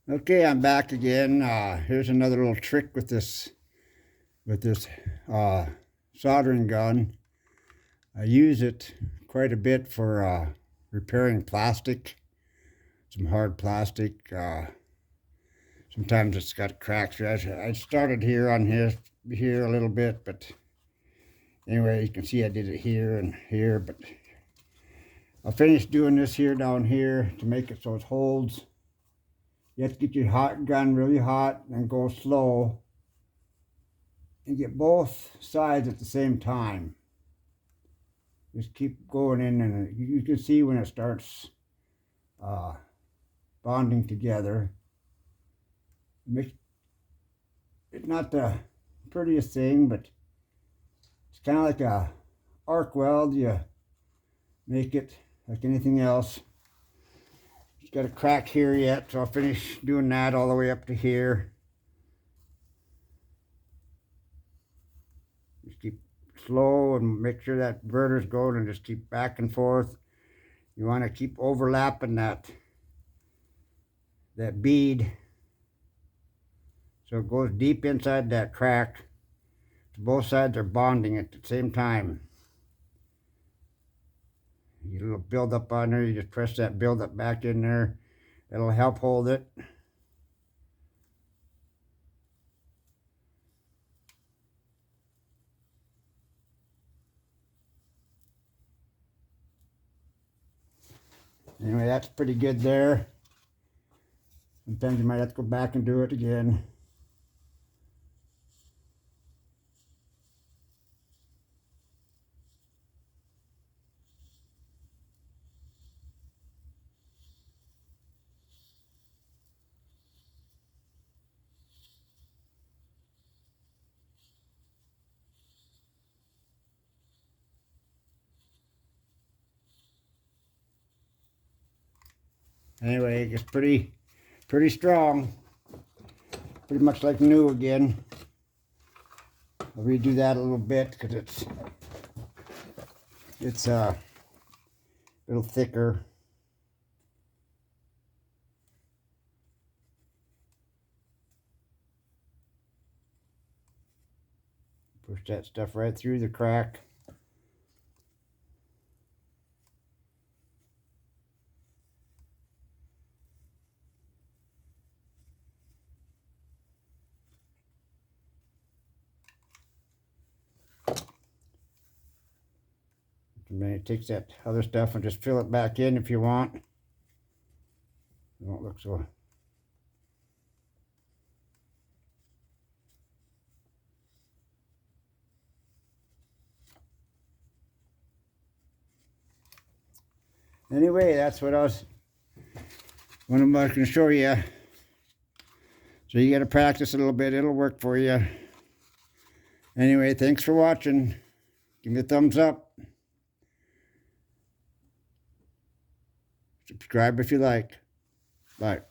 Okay, I'm back again. Here's another little trick with this soldering gun. I use it quite a bit for repairing plastic, some hard plastic. Sometimes it's got cracks. I started here on here a little bit, but anyway, you can see I did it here and here, but I'll finish doing this here down here to make it so it holds. You have to get your hot gun really hot and go slow and get both sides at the same time. Just keep going in, and you can see when it starts bonding together. It's not the prettiest thing, but it's kind of like a arc weld. You make it like anything else. It's got a crack here yet, so I'll finish doing that all the way up to here. Just keep slow and make sure that inverter's going, and just keep back and forth. You want to keep overlapping that bead so it goes deep inside that crack. So both sides are bonding at the same time. You get a little buildup on there, you just press that buildup back in there. It'll help hold it. Anyway, that's pretty good there. Sometimes you might have to go back and do it again. Anyway, it gets pretty strong. Pretty much like new again. I'll redo that a little bit because it's a little thicker. Push that stuff right through the crack. And then it takes that other stuff and just fill it back in if you want. It won't look so. Anyway, that's what I was going to show you. So you got to practice a little bit. It'll work for you. Anyway, thanks for watching. Give me a thumbs up. Subscribe if you like. Bye.